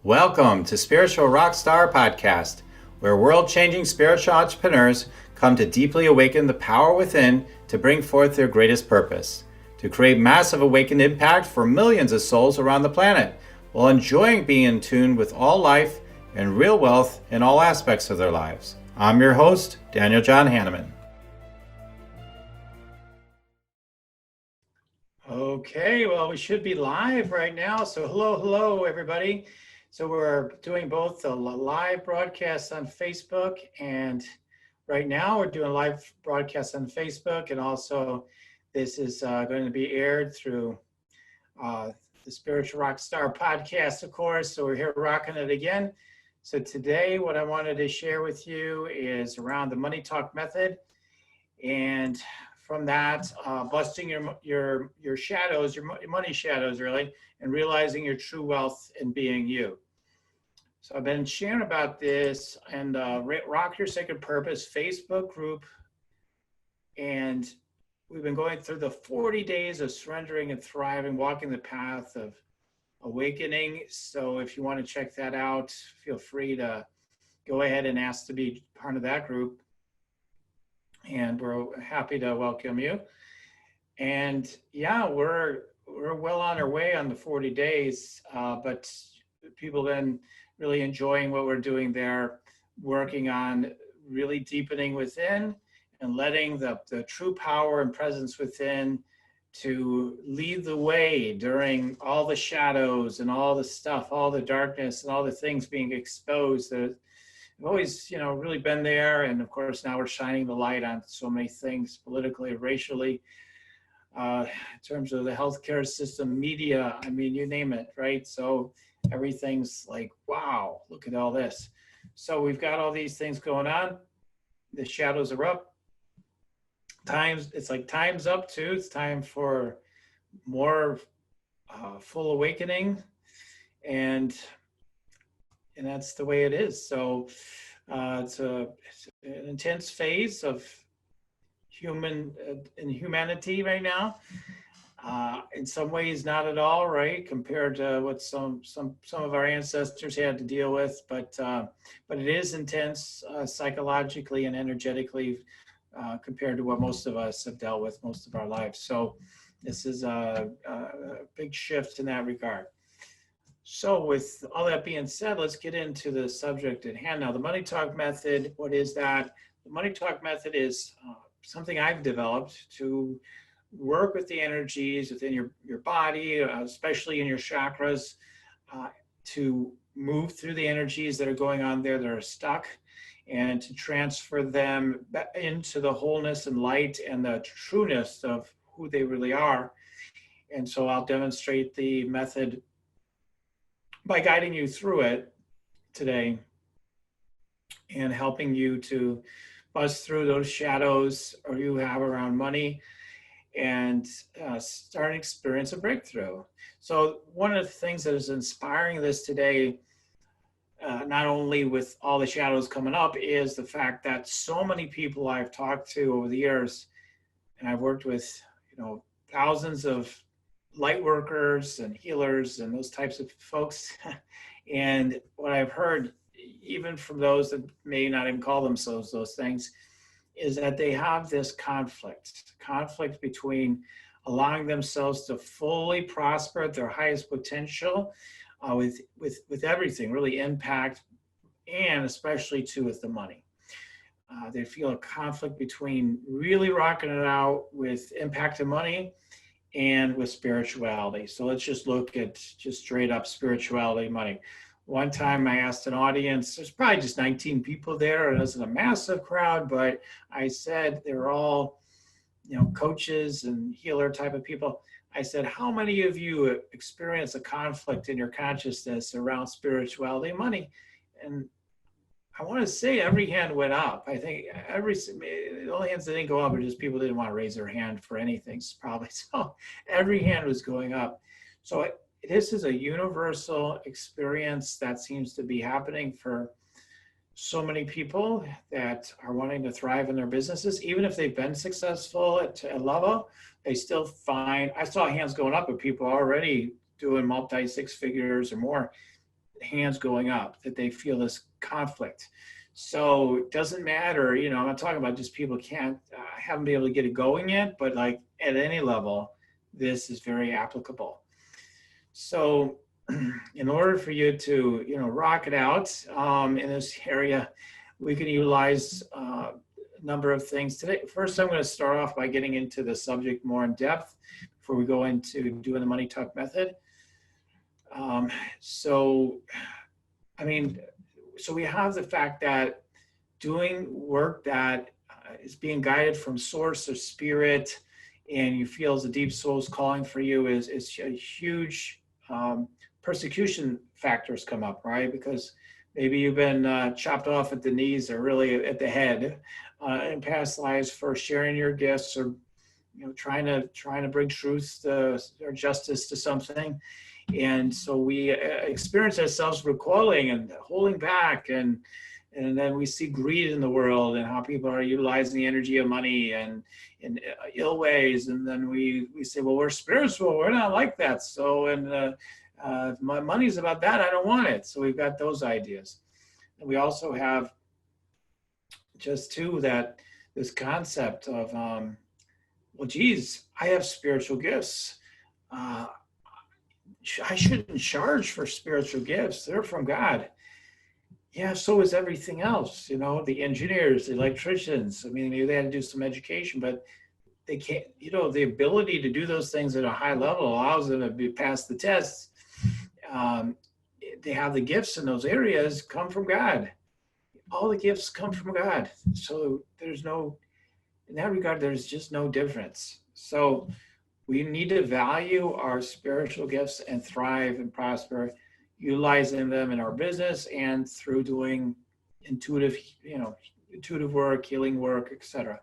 Welcome to Spiritual Rockstar Podcast, where world-changing spiritual entrepreneurs come to deeply awaken the power within to bring forth their greatest purpose, to create massive awakened impact for millions of souls around the planet, while enjoying being in tune with all life and real wealth in all aspects of their lives. I'm your host, Daniel John Hanneman. Okay, well, we should be live right now. So hello, everybody. So we're doing both the live broadcast on Facebook, and right now we're doing live broadcast on Facebook, and also this is going to be aired through the Spiritual Rockstar podcast, of course. So we're here rocking it again. So today what I wanted to share with you is around the MoneyTalk Method, and from that, busting your shadows, your money shadows, really, and realizing your true wealth in being you. So I've been sharing about this and Rock Your Sacred Purpose Facebook group, and we've been going through the 40 days of surrendering and thriving, walking the path of awakening. So if you want to check that out, feel free to go ahead and ask to be part of that group. And we're happy to welcome you. And yeah, we're well on our way on the 40 days, but people have been really enjoying what we're doing there, working on really deepening within and letting the true power and presence within to lead the way during all the shadows and all the stuff, all the darkness and all the things being exposed that have always, really been there. And of course, now we're shining the light on so many things politically, racially, in terms of the healthcare system, media, I mean, you name it, right? So everything's like, wow, look at all this. So we've got all these things going on. The shadows are up. It's like time's up too. It's time for more full awakening. And that's the way it is. So it's an intense phase of humanity right now. In some ways, not at all, right, compared to what some of our ancestors had to deal with. But it is intense psychologically and energetically compared to what most of us have dealt with most of our lives. So this is a big shift in that regard. So with all that being said, let's get into the subject at hand. Now, the MoneyTalk Method, what is that? The MoneyTalk Method is something I've developed to work with the energies within your body, especially in your chakras, to move through the energies that are going on there that are stuck, and to transfer them into the wholeness and light and the trueness of who they really are. And so I'll demonstrate the method by guiding you through it today and helping you to bust through those shadows or you have around money and start an experience of breakthrough. So one of the things that is inspiring this today, not only with all the shadows coming up, is the fact that so many people I've talked to over the years, and I've worked with, thousands of light workers and healers and those types of folks. And what I've heard, even from those that may not even call themselves those things, is that they have this conflict between allowing themselves to fully prosper at their highest potential with everything, really impact, and especially too with the money. They feel a conflict between really rocking it out with impact and money and with spirituality. So let's just look at just straight up spirituality, money. One time I asked an audience, there's probably just 19 people there. It wasn't a massive crowd, but I said they were all, coaches and healer type of people. I said, how many of you experience a conflict in your consciousness around spirituality and money? And I want to say every hand went up. I think the only hands that didn't go up are just people didn't want to raise their hand for anything, probably. So every hand was going up. So this is a universal experience that seems to be happening for so many people that are wanting to thrive in their businesses. Even if they've been successful at a level, they still find, I saw hands going up of people already doing multi six figures or more. hands going up, that they feel this conflict. So it doesn't matter, you know, I'm not talking about just people can't, haven't been able to get it going yet, but like at any level, this is very applicable. So in order for you to, you know, rock it out in this area, we can utilize a number of things today. First, I'm going to start off by getting into the subject more in depth before we go into doing the Money Talk method. So we have the fact that doing work that is being guided from source or spirit, and you feel as the deep soul is calling for you, is a huge persecution factors come up, right? Because maybe you've been chopped off at the knees or really at the head in past lives for sharing your gifts, or you know, trying to bring truth or justice to something. And so we experience ourselves recoiling and holding back, and then we see greed in the world and how people are utilizing the energy of money and in ill ways. And then we say, well, we're spiritual, we're not like that. So, and my money's about that, I don't want it. So we've got those ideas. And we also have just too that this concept of, well, geez, I have spiritual gifts. I shouldn't charge for spiritual gifts. They're from God. Yeah, so is everything else. You know, the engineers, the electricians. I mean, maybe they had to do some education, but they can't, you know, the ability to do those things at a high level allows them to pass the tests. They have the gifts in those areas come from God. All the gifts come from God. So there's no, in that regard, there's just no difference. So we need to value our spiritual gifts and thrive and prosper, utilizing them in our business and through doing intuitive work, healing work, etc.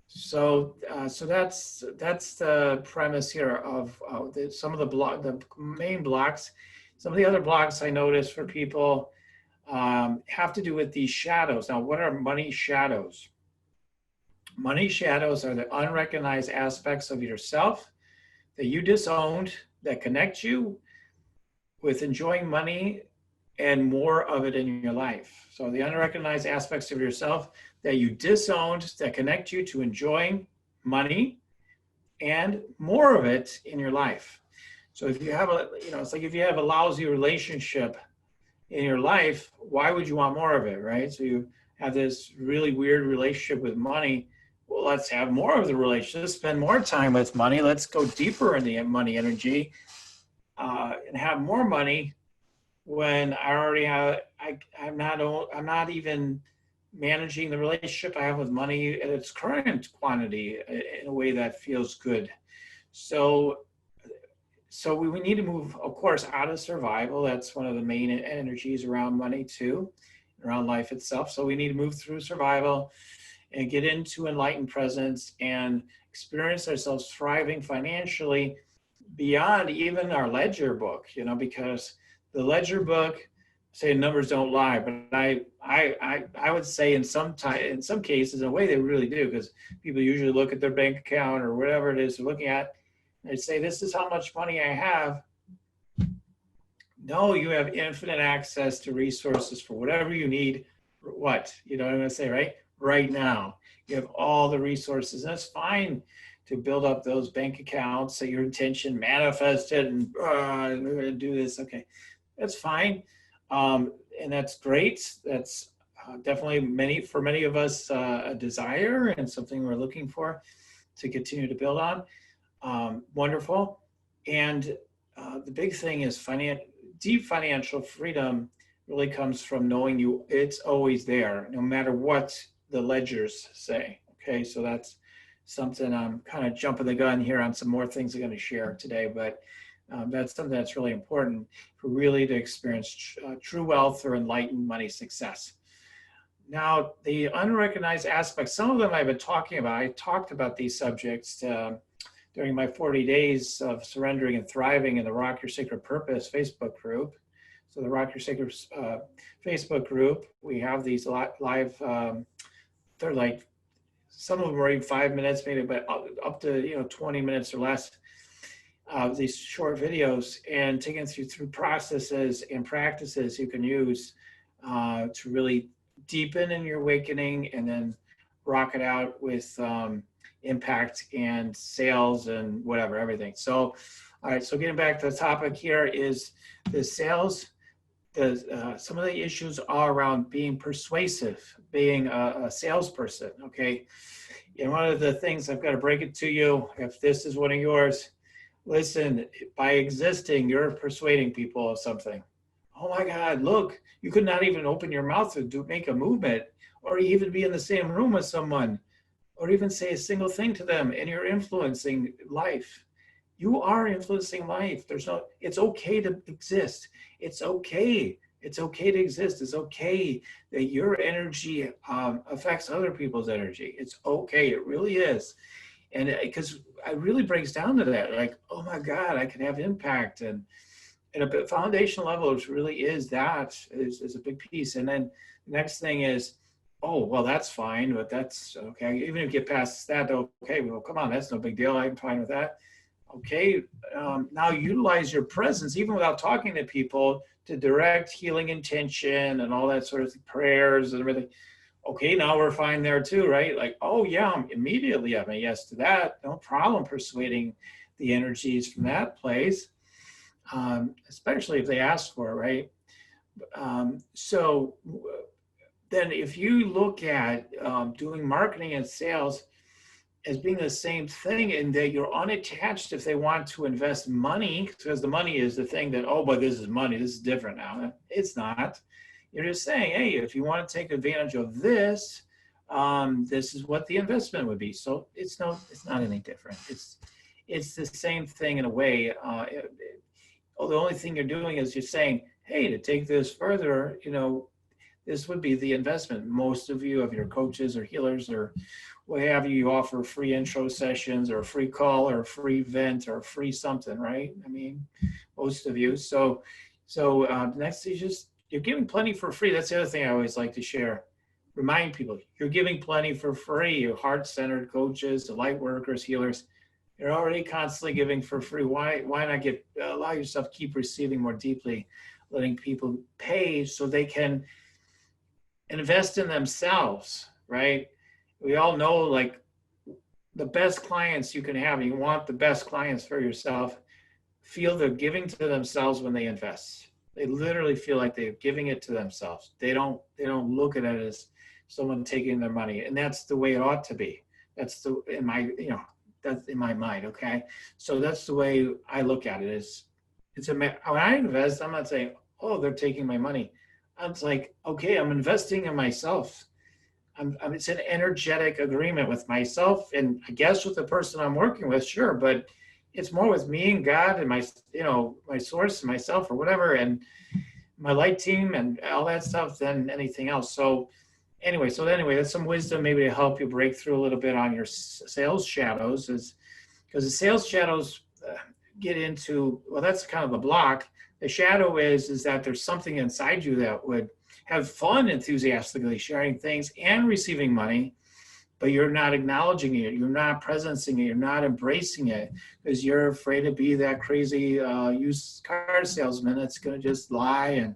So that's the premise here of some of the main blocks. Some of the other blocks I noticed for people have to do with these shadows. Now, what are money shadows? Money shadows are the unrecognized aspects of yourself that you disowned, that connect you with enjoying money and more of it in your life. So the unrecognized aspects of yourself that you disowned, that connect you to enjoying money and more of it in your life. So if you have it's like if you have a lousy relationship in your life, why would you want more of it, right? So you have this really weird relationship with money. Well, let's have more of the relationship, spend more time with money. Let's go deeper in the money energy and have more money when I already have, I'm not even managing the relationship I have with money at its current quantity in a way that feels good. So we need to move, of course, out of survival. That's one of the main energies around money too, around life itself. So we need to move through survival and get into enlightened presence and experience ourselves thriving financially beyond even our ledger book, you know, because the ledger book, say numbers don't lie, but I would say in some cases, in a way they really do, because people usually look at their bank account or whatever it is they're looking at, and they say, this is how much money I have. No, you have infinite access to resources for whatever you need. What? You know what I'm going to say, right? Right now, you have all the resources, and it's fine to build up those bank accounts, say your intention, manifest it, and we're going to do this. Okay, that's fine. And that's great. That's definitely for many of us a desire and something we're looking for to continue to build on. Wonderful. And the big thing is deep financial freedom really comes from knowing it's always there, no matter what the ledgers say. Okay, so that's something I'm kind of jumping the gun here on some more things I'm going to share today, but that's something that's really important for really to experience true wealth or enlightened money success. Now, the unrecognized aspects, some of them I've been talking about. I talked about these subjects during my 40 days of surrendering and thriving in the Rock Your Sacred Purpose Facebook group. So the Rock Your Sacred Facebook group, we have these live, they're like, some of them are even 5 minutes maybe, but up to 20 minutes or less. these short videos and taking through processes and practices you can use to really deepen in your awakening and then rock it out with impact and sales and whatever, everything. So, all right, so getting back to the topic here is the sales. Some of the issues are around being persuasive, being a salesperson, okay? And one of the things I've got to break it to you, if this is one of yours, listen, by existing, you're persuading people of something. Oh my God, look, you could not even open your mouth to make a movement or even be in the same room with someone or even say a single thing to them, and you're influencing life. You are influencing life. It's okay to exist. It's okay. It's okay to exist. It's okay that your energy affects other people's energy. It's okay. It really is. And because it really breaks down to that, like, oh my God, I can have impact. And at a foundational level, it really is a big piece. And then the next thing is, oh, well, that's fine, but that's okay. Even if you get past that, okay, well, come on, that's no big deal. I'm fine with that. Okay, now utilize your presence, even without talking to people, to direct healing intention and all that sort of prayers and everything. Okay, now we're fine there too, right? Like, oh yeah, immediately I'm a yes to that. No problem persuading the energies from that place, especially if they ask for it, right? So then if you look at doing marketing and sales as being the same thing, in that you're unattached if they want to invest money, because the money is the thing that, oh, but this is money, this is different now. It's not. You're just saying, hey, if you want to take advantage of this, this is what the investment would be. So it's not any different. It's the same thing in a way. The only thing you're doing is you're saying, hey, to take this further, this would be the investment. Most of you, your coaches or healers or what have you, offer free intro sessions or a free call or a free vent or a free something, right? I mean, most of you. So next is you're giving plenty for free. That's the other thing I always like to share. Remind people, you're giving plenty for free. Your heart-centered coaches, the light workers, healers, you're already constantly giving for free. Why not allow yourself to keep receiving more deeply, letting people pay so they can invest in themselves, right? We all know, like, the best clients you can have, you want the best clients for yourself, feel they're giving to themselves when they invest. They literally feel like they're giving it to themselves. They don't look at it as someone taking their money. And that's the way it ought to be. That's in my mind, okay? So that's the way I look at it. When I invest, I'm not saying, oh, they're taking my money. I'm like, okay, I'm investing in myself. It's an energetic agreement with myself, and I guess with the person I'm working with, sure, but it's more with me and God and my source and myself or whatever, and my light team and all that stuff than anything else. So anyway, that's some wisdom maybe to help you break through a little bit on your sales shadows, is because the sales shadows get into, well, that's kind of the block. The shadow is that there's something inside you that would have fun enthusiastically sharing things and receiving money, but you're not acknowledging it, you're not presencing it, you're not embracing it, because you're afraid to be that crazy used car salesman that's going to just lie and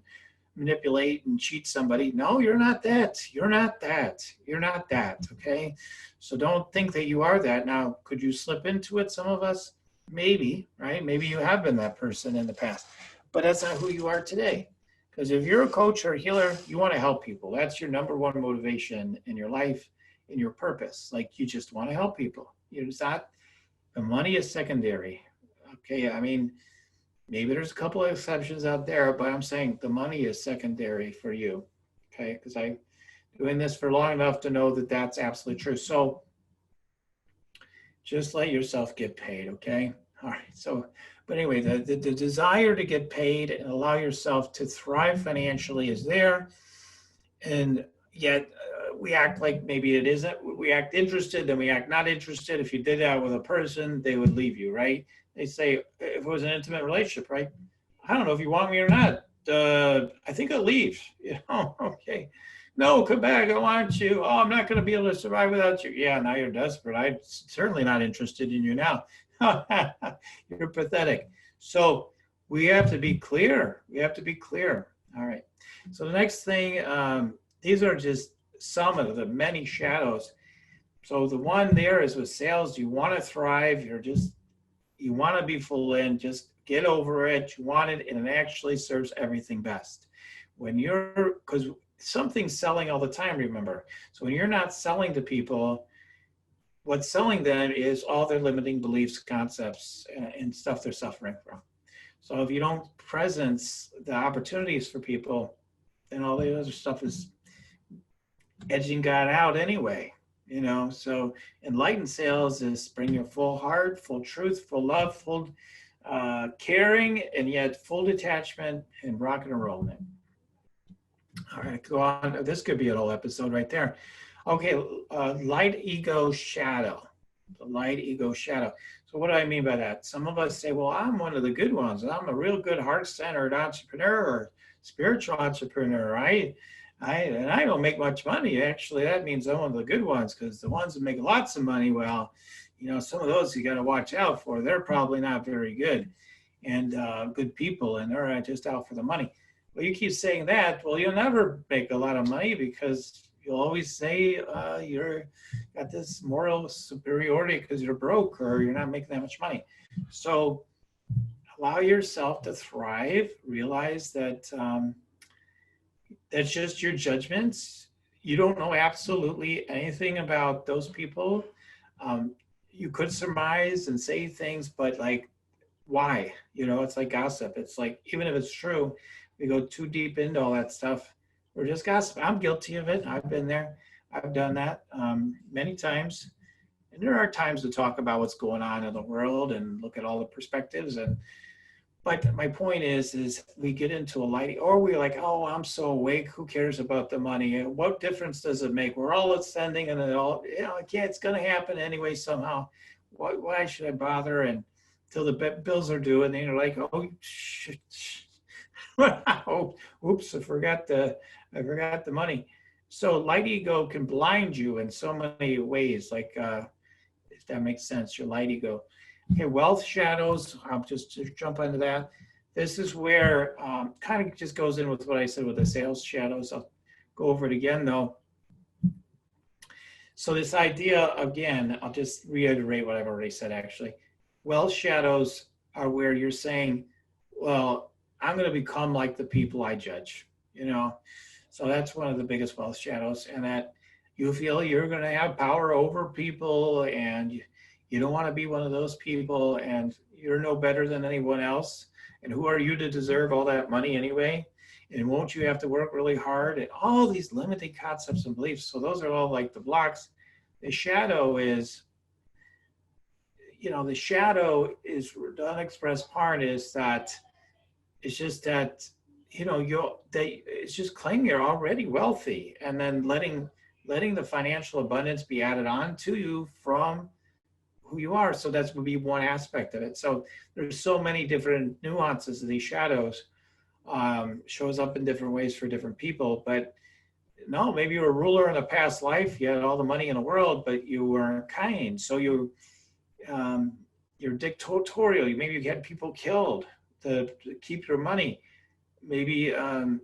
manipulate and cheat somebody. No, you're not that. You're not that. You're not that, okay? So don't think that you are that. Now, could you slip into it, some of us? Maybe, right? Maybe you have been that person in the past, but that's not who you are today. Because if you're a coach or a healer, you want to help people. That's your number one motivation in your life, in your purpose. Like, you just want to help people. It's not, the money is secondary. Okay, I mean, maybe there's a couple of exceptions out there, but I'm saying the money is secondary for you. Okay, because I'm doing this for long enough to know that that's absolutely true. So just let yourself get paid, okay? All right, so, but anyway, the desire to get paid and allow yourself to thrive financially is there. And yet we act like maybe it isn't. We act interested, then we act not interested. If you did that with a person, they would leave you, right? They say, if it was an intimate relationship, right? I don't know if you want me or not. I think I'll leave. Okay. No, come back. I want you. Oh, I'm not going to be able to survive without you. Yeah, now you're desperate. I'm certainly not interested in you now. You're pathetic. So we have to be clear. We have to be clear. All right. So the next thing, these are just some of the many shadows. So the one there is with sales. You want to thrive. You want to be full in. Just get over it. You want it, and it actually serves everything best. Because something's selling all the time, remember. So when you're not selling to people, what's selling them is all their limiting beliefs, concepts, and stuff they're suffering from. So if you don't presence the opportunities for people, then all the other stuff is edging God out anyway. So enlightened sales is bring your full heart, full truth, full love, full caring, and yet full detachment and rock and roll. All right, go on. This could be an whole episode right there. Okay, light ego shadow. The light ego shadow. So what do I mean by that? Some of us say, well, I'm one of the good ones. I'm a real good heart-centered entrepreneur or spiritual entrepreneur. And I don't make much money. Actually, that means I'm one of the good ones, because the ones that make lots of money, well, some of those you got to watch out for. They're probably not very good and good people, and they're just out for the money. Well, you keep saying that, well, you'll never make a lot of money, because you'll always say you're got this moral superiority because you're broke or you're not making that much money. So allow yourself to thrive. Realize that that's just your judgments. You don't know absolutely anything about those people. You could surmise and say things, but like, why? It's like gossip. It's like, even if it's true, we go too deep into all that stuff. We're just gossip. I'm guilty of it. I've been there. I've done that many times. And there are times to talk about what's going on in the world and look at all the perspectives. But my point is we get into a light, or we're like, oh, I'm so awake. Who cares about the money? What difference does it make? We're all ascending, and it's going to happen anyway somehow. Why should I bother? And till the bills are due, and then you're like, oh, shit. Oh, oops, I forgot the money. So light ego can blind you in so many ways, like if that makes sense, your light ego. Okay, wealth shadows, I'll just jump into that. This is where kind of just goes in with what I said with the sales shadows. I'll go over it again though. So this idea, again, I'll just reiterate what I've already said actually. Wealth shadows are where you're saying, well, I'm going to become like the people I judge, So that's one of the biggest wealth shadows, and that you feel you're going to have power over people, and you don't want to be one of those people, and you're no better than anyone else. And who are you to deserve all that money anyway? And won't you have to work really hard? And all these limiting concepts and beliefs. So those are all like the blocks. The shadow is, the shadow is the unexpressed part is that it's just that, it's just claiming you're already wealthy, and then letting the financial abundance be added on to you from who you are. So that's would be one aspect of it. So there's so many different nuances of these shadows, shows up in different ways for different people. But no, maybe you were a ruler in a past life. You had all the money in the world, but you weren't kind. So you're dictatorial. Maybe you had people killed to keep your money. Maybe, again,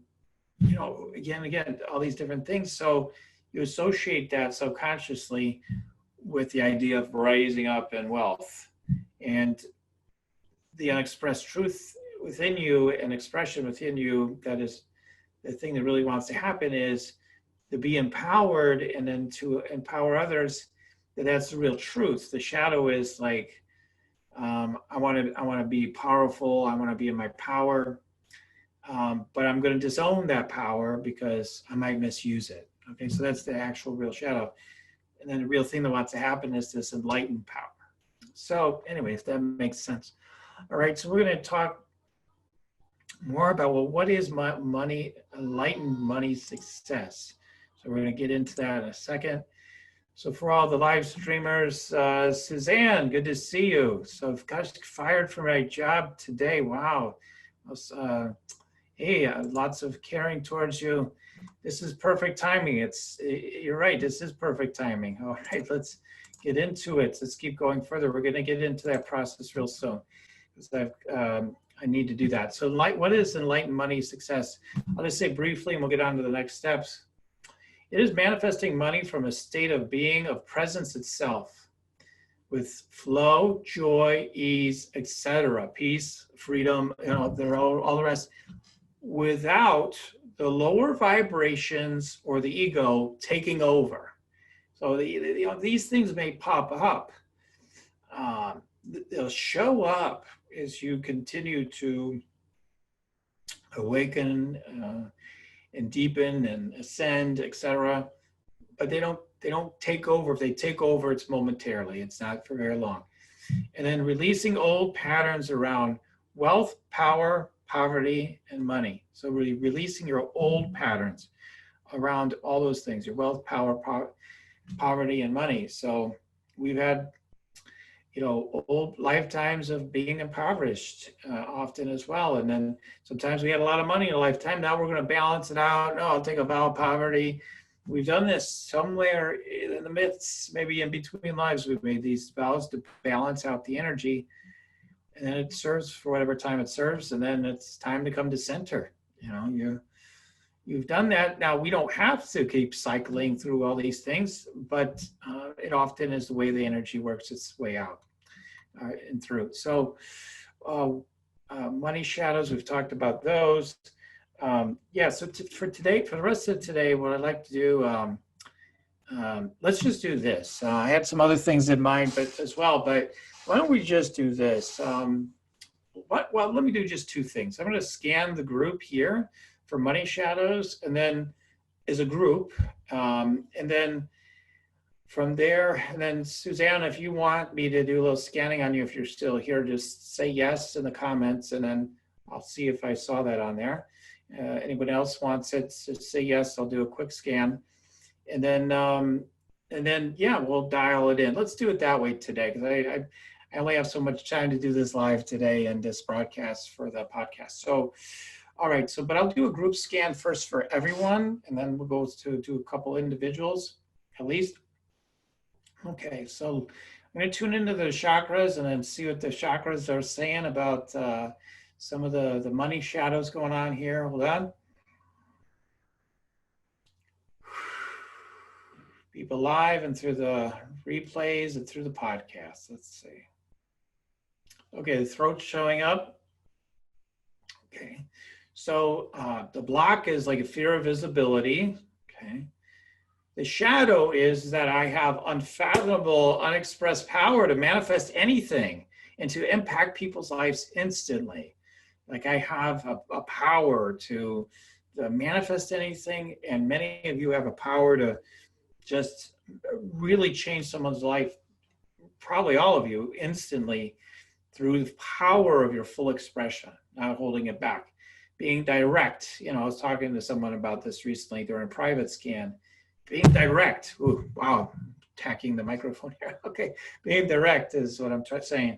all these different things. So you associate that subconsciously with the idea of rising up in wealth, and the unexpressed truth within you and expression within you. That is the thing that really wants to happen, is to be empowered, and then to empower others. That's the real truth. The shadow is like, I want to be powerful. I want to be in my power, but I'm going to disown that power because I might misuse it. Okay, so that's the actual real shadow. And then the real thing that wants to happen is this enlightened power. So anyways, that makes sense. All right, so we're going to talk more about, well, what is my money, enlightened money success? So we're going to get into that in a second. So for all the live streamers, Suzanne, good to see you. So got fired from my job today. Wow. Hey, lots of caring towards you. This is perfect timing. You're right. This is perfect timing. All right, let's get into it. Let's keep going further. We're going to get into that process real soon, because I need to do that. So what is enlightened money success? I'll just say briefly, and we'll get on to the next steps. It is manifesting money from a state of being, of presence itself, with flow, joy, ease, etc., peace, freedom, they're all the rest, without the lower vibrations or the ego taking over. So these things may pop up. They'll show up as you continue to awaken and deepen and ascend, etc. But they don't take over. If they take over, it's momentarily. It's not for very long. And then releasing old patterns around wealth, power, poverty, and money. So really releasing your old patterns around all those things, your wealth, power, poverty, and money. So we've had, old lifetimes of being impoverished often as well. And then sometimes we had a lot of money in a lifetime. Now we're going to balance it out. No, I'll take a vow of poverty. We've done this somewhere in the midst, maybe in between lives. We've made these vows to balance out the energy, and then it serves for whatever time it serves. And then it's time to come to center. You've done that. Now, we don't have to keep cycling through all these things, but it often is the way the energy works its way out and through. So money shadows, we've talked about those. So for today, for the rest of today, what I'd like to do, let's just do this. I had some other things in mind, but why don't we just do this? Well, let me do just two things. I'm going to scan the group here for money shadows, and then as a group, and then from there, and then Suzanne, if you want me to do a little scanning on you, if you're still here, just say yes in the comments, and then I'll see if I saw that on there. Anyone else wants it, just say yes. I'll do a quick scan, and then we'll dial it in. Let's do it that way today, because I only have so much time to do this live today and this broadcast for the podcast. So, all right. So, but I'll do a group scan first for everyone, and then we'll go to do a couple individuals at least. Okay. So I'm going to tune into the chakras and then see what the chakras are saying about some of the money shadows going on here. Hold on. People live and through the replays and through the podcast. Let's see. Okay, the throat's showing up. Okay, so the block is like a fear of visibility. Okay, the shadow is that I have unfathomable, unexpressed power to manifest anything and to impact people's lives instantly. Like I have a power to manifest anything, and many of you have a power to just really change someone's life, probably all of you, instantly through the power of your full expression, not holding it back, being direct. I was talking to someone about this recently during a private scan, being direct. Ooh, wow, attacking the microphone here. Okay, being direct is what I'm saying.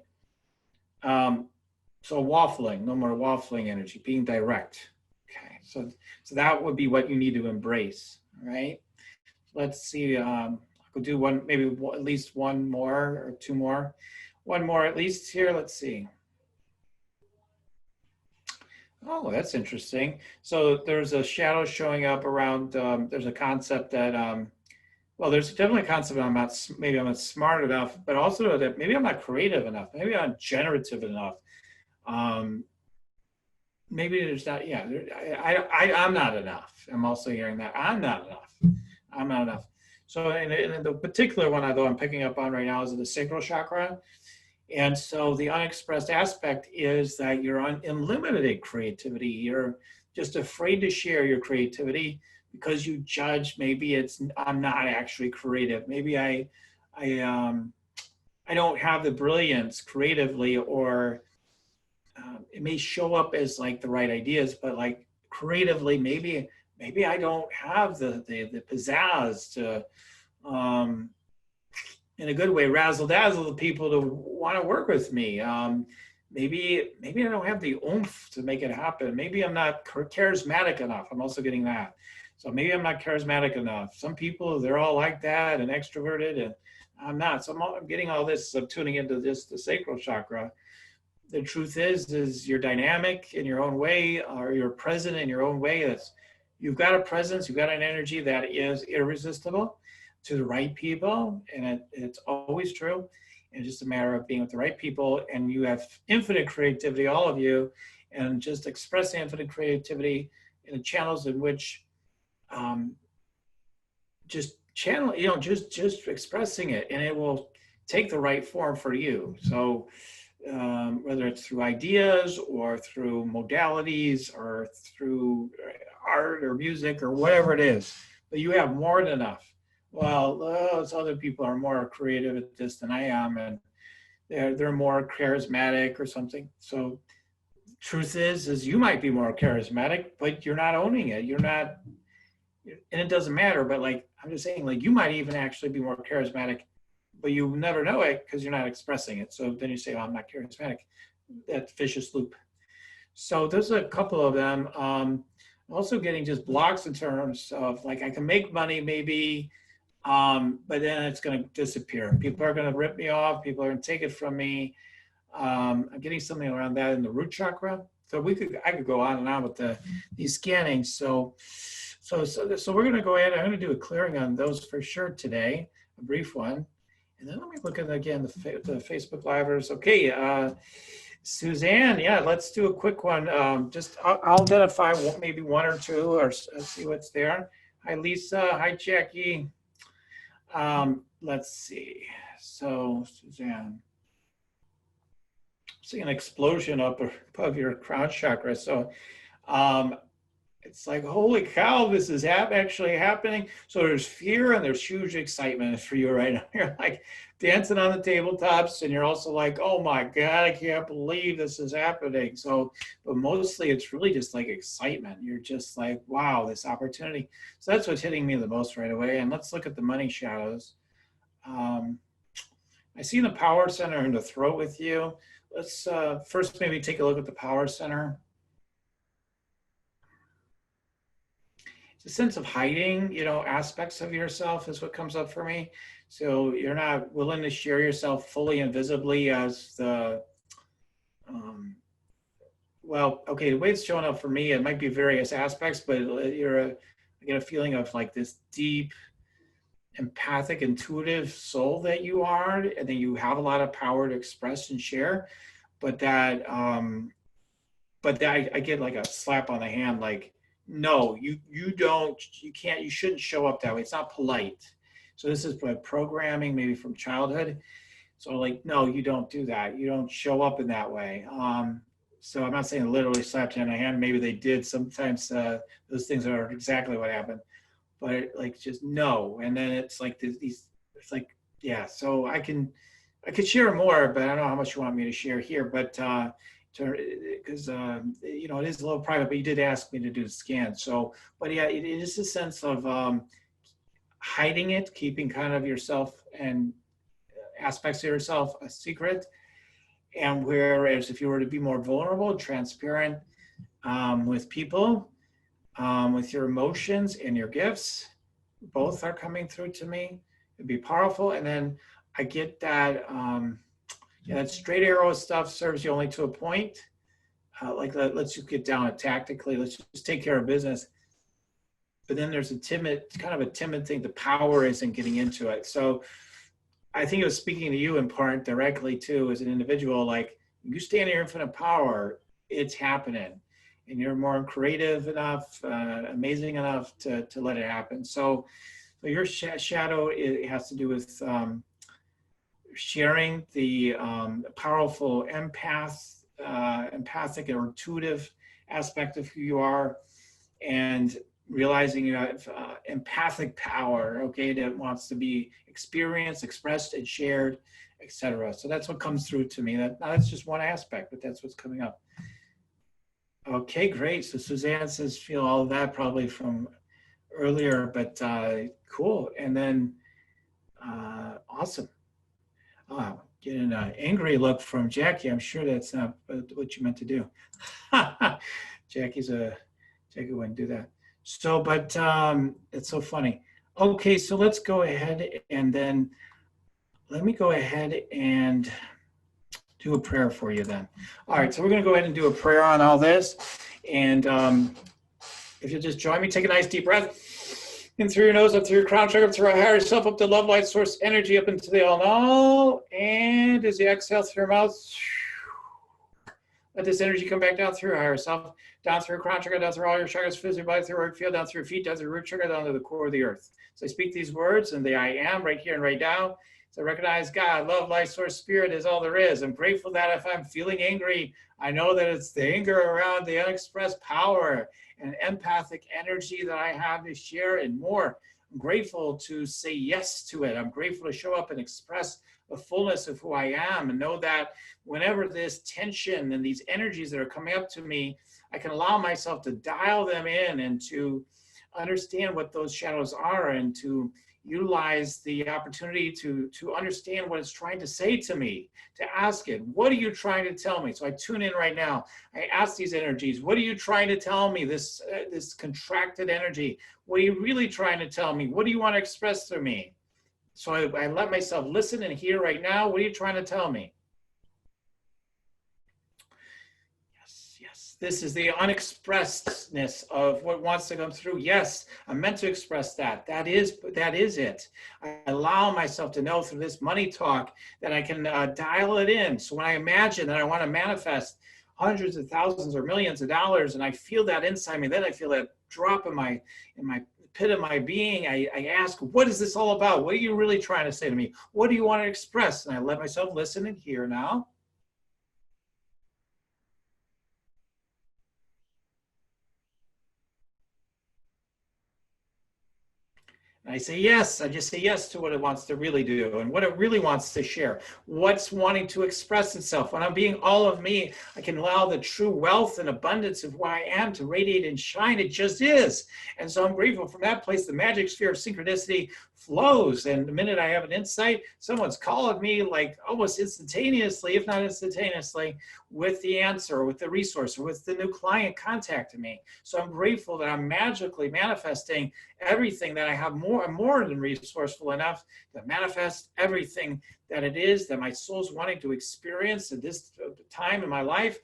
So waffling, no more waffling energy, being direct. Okay, so that would be what you need to embrace, all right? Let's see, I'll do one, maybe at least one more or two more. One more at least here, let's see. Oh, that's interesting. So there's a shadow showing up around, there's a concept that, there's definitely a concept that maybe I'm not smart enough, but also that maybe I'm not creative enough, maybe I'm not generative enough. Maybe there's not, I'm not enough. I'm also hearing that I'm not enough. So in the particular one, although I'm picking up on right now, is the sacral chakra. And so the unexpressed aspect is that you're unlimited creativity. You're just afraid to share your creativity because you judge maybe I'm not actually creative. Maybe I don't have the brilliance creatively, or it may show up as like the right ideas, but like creatively, maybe I don't have the pizzazz to, in a good way, razzle dazzle the people to want to work with me. Maybe I don't have the oomph to make it happen. Maybe I'm not charismatic enough. I'm also getting that. So maybe I'm not charismatic enough. Some people, they're all like that and extroverted, and I'm not. So I'm getting all this, I'm tuning into this, the sacral chakra. The truth is you're dynamic in your own way, or you're present in your own way. That's, you've got a presence, you've got an energy that is irresistible to the right people, and it's always true. And it's just a matter of being with the right people, and you have infinite creativity, all of you, and just express infinite creativity in the channels in which just channel, just expressing it, and it will take the right form for you. So whether it's through ideas or through modalities or through art or music or whatever it is, but you have more than enough. Well, those other people are more creative at this than I am, and they're more charismatic or something. So truth is you might be more charismatic, but you're not owning it. You're not, and it doesn't matter. But like I'm just saying, like you might even actually be more charismatic, but you never know it because you're not expressing it. So then you say, oh, I'm not charismatic. That vicious loop. So there's a couple of them. Also getting just blocks in terms of like I can make money maybe, but then it's going to disappear. People are going to rip me off. People are going to take it from me. I'm getting something around that in the root chakra. So I could go on and on with these scannings. So we're going to go ahead. I'm going to do a clearing on those for sure today, a brief one. And then let me look at, again, the Facebook Livers. Okay, Suzanne, yeah, let's do a quick one. I'll identify maybe one or two or see what's there. Hi, Lisa. Hi, Jackie. Let's see. So, Suzanne, see an explosion up above your crown chakra. So, it's like, holy cow, this is actually happening. So there's fear and there's huge excitement for you right now. You're like dancing on the tabletops, and you're also like, oh my God, I can't believe this is happening. So, but mostly it's really just like excitement. You're just like, wow, this opportunity. So that's what's hitting me the most right away. And let's look at the money shadows. I see the power center in the throat with you. Let's first maybe take a look at the power center. The sense of hiding, aspects of yourself is what comes up for me. So you're not willing to share yourself fully and visibly as the, the way it's showing up for me, it might be various aspects, but I get a feeling of like this deep, empathic, intuitive soul that you are, and then you have a lot of power to express and share, but that I get like a slap on the hand, like, no, you can't, you shouldn't show up that way. It's not polite. So this is programming maybe from childhood. So like, no, you don't do that. You don't show up in that way. So I'm not saying literally slapped you on the hand. Maybe they did. Sometimes those things are exactly what happened. But like, just no. And then it's like these, it's like, yeah. So I could share more, but I don't know how much you want me to share here. But because it is a little private, but you did ask me to do the scan. So, but yeah, it is a sense of hiding it, keeping kind of yourself and aspects of yourself a secret. And whereas if you were to be more vulnerable, transparent with people, with your emotions and your gifts, both are coming through to me. It'd be powerful. And then I get that, that straight arrow stuff serves you only to a point. Like that lets you get down it tactically. Let's just take care of business. But then there's a timid thing. The power isn't getting into it. So I think it was speaking to you in part directly too, as an individual, like you stand in your infinite power, it's happening. And you're more creative enough, amazing enough to let it happen. So your shadow, it has to do with sharing the powerful empathic or intuitive aspect of who you are, and realizing you have empathic power, okay, that wants to be experienced, expressed, and shared, etc. So that's what comes through to me. That's just one aspect, but that's what's coming up. Okay, great. So Suzanne says feel all of that probably from earlier, but cool. And then awesome. Getting an angry look from Jackie. I'm sure that's not what you meant to do. Jackie wouldn't do that. So, but it's so funny. Okay, so let's go ahead and then let me go ahead and do a prayer for you then. All right, so we're going to go ahead and do a prayer on all this. And if you'll just join me, take a nice deep breath in through your nose, up through your crown chakra, up through our higher self, up to love, light, source, energy, up into the all in all. And as you exhale through your mouth, let this energy come back down through your higher self, down through your crown chakra, down through all your chakras, physically, body, through your field, down through your feet, down through your root chakra, down to the core of the earth. So I speak these words and the I am right here and right now. So I recognize God, love, light, source, spirit is all there is. I'm grateful that if I'm feeling angry, I know that it's the anger around the unexpressed power and empathic energy that I have to share and more. I'm grateful to say yes to it. I'm grateful to show up and express the fullness of who I am and know that whenever this tension and these energies that are coming up to me, I can allow myself to dial them in and to understand what those shadows are and to utilize the opportunity to understand what it's trying to say to me, to ask it, what are you trying to tell me? So I tune in right now. I ask these energies, what are you trying to tell me? This contracted energy, what are you really trying to tell me? What do you want to express through me? So I let myself listen and hear right now. What are you trying to tell me? Yes, yes. This is the unexpressedness of what wants to come through. Yes, I'm meant to express that. That is it. I allow myself to know through this money talk that I can dial it in. So when I imagine that I want to manifest hundreds of thousands or millions of dollars, and I feel that inside me, then I feel that drop in my pit of my being, I ask, what is this all about? What are you really trying to say to me? What do you want to express? And I let myself listen and hear now. And I say yes. I just say yes to what it wants to really do and what it really wants to share. What's wanting to express itself. When I'm being all of me, I can allow the true wealth and abundance of who I am to radiate and shine. It just is. And so I'm grateful from that place. The magic sphere of synchronicity flows. And the minute I have an insight, someone's calling me like almost instantaneously, if not instantaneously, with the answer, or with the resource, or with the new client contacting me. So I'm grateful that I'm magically manifesting everything that I have more than resourceful enough to manifest everything that it is that my soul's wanting to experience at this time in my life,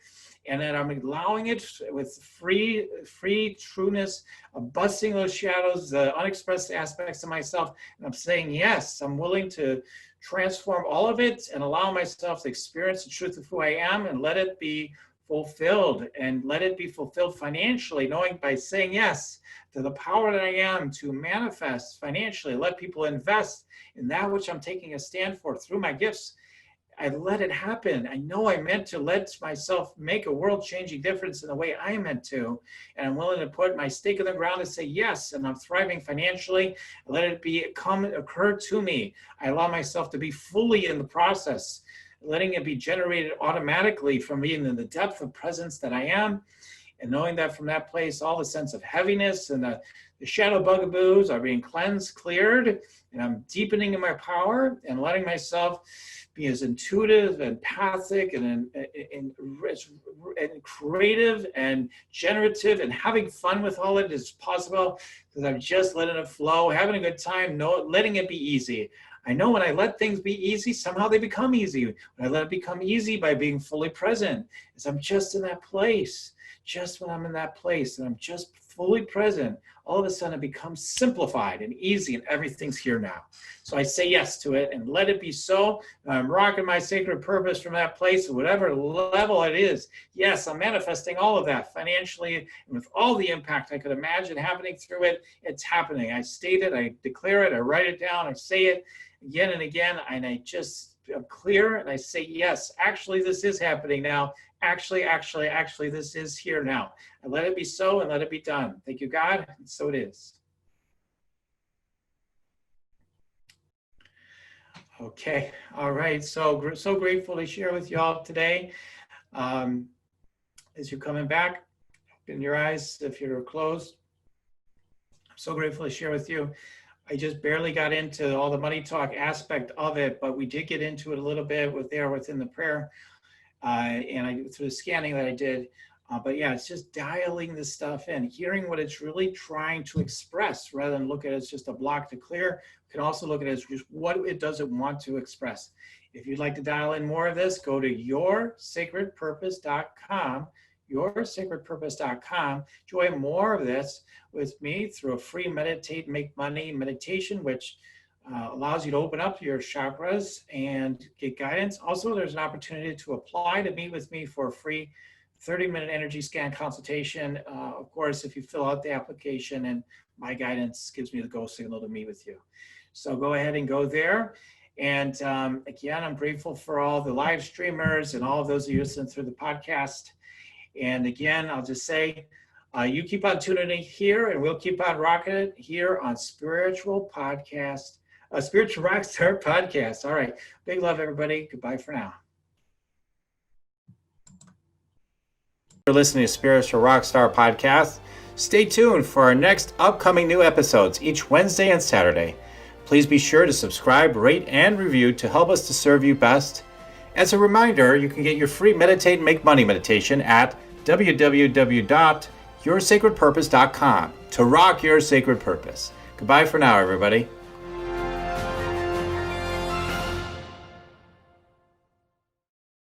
and that I'm allowing it with free trueness of busting those shadows, the unexpressed aspects of myself. And I'm saying, yes, I'm willing to transform all of it and allow myself to experience the truth of who I am and let it be fulfilled, and let it be fulfilled financially, knowing by saying yes to the power that I am to manifest financially, let people invest in that which I'm taking a stand for through my gifts. I let it happen. I know I meant to let myself make a world-changing difference in the way I meant to, and I'm willing to put my stake in the ground and say yes, and I'm thriving financially. Let it occur to me. I allow myself to be fully in the process, letting it be generated automatically from being in the depth of presence that I am, and knowing that from that place, all the sense of heaviness and the shadow bugaboos are being cleansed, cleared, and I'm deepening in my power and letting myself be as intuitive, empathic, and creative and generative and having fun with all it as possible, because I'm just letting it flow, having a good time, letting it be easy. I know when I let things be easy, somehow they become easy. When I let it become easy by being fully present, as I'm just in that place, just when I'm in that place and I'm just fully present, all of a sudden it becomes simplified and easy and everything's here now. So I say yes to it and let it be so. I'm rocking my sacred purpose from that place, whatever level it is. Yes, I'm manifesting all of that financially and with all the impact I could imagine happening through it. It's happening. I state it, I declare it, I write it down, I say it again and again, and I'm clear and I say, yes, actually this is happening now. Actually, this is here now. And let it be so and let it be done. Thank you, God. And so it is. Okay. All right. So grateful to share with you all today. As you're coming back, open your eyes if you're closed. I'm so grateful to share with you. I just barely got into all the money talk aspect of it, but we did get into it a little bit within the prayer. And through the scanning that I did, But yeah, it's just dialing this stuff in, hearing what it's really trying to express rather than look at it as just a block to clear. You can also look at it as just what it doesn't want to express. If you'd like to dial in more of this, go to yoursacredpurpose.com, yoursacredpurpose.com. Enjoy more of this with me through a free Meditate, Make Money meditation, which allows you to open up your chakras and get guidance. Also, there's an opportunity to apply to meet with me for a free 30-minute energy scan consultation. Of course, if you fill out the application, and my guidance gives me the go signal to meet with you. So go ahead and go there. And again, I'm grateful for all the live streamers and all of those of you listening through the podcast. And again, I'll just say, you keep on tuning in here, and we'll keep on rocking it here on Spiritual Rockstar Podcast. All right. Big love, everybody. Goodbye for now. You're listening to Spiritual Rockstar Podcast. Stay tuned for our next upcoming new episodes each Wednesday and Saturday. Please be sure to subscribe, rate, and review to help us to serve you best. As a reminder, you can get your free Meditate and Make Money meditation at www.yoursacredpurpose.com to rock your sacred purpose. Goodbye for now, everybody.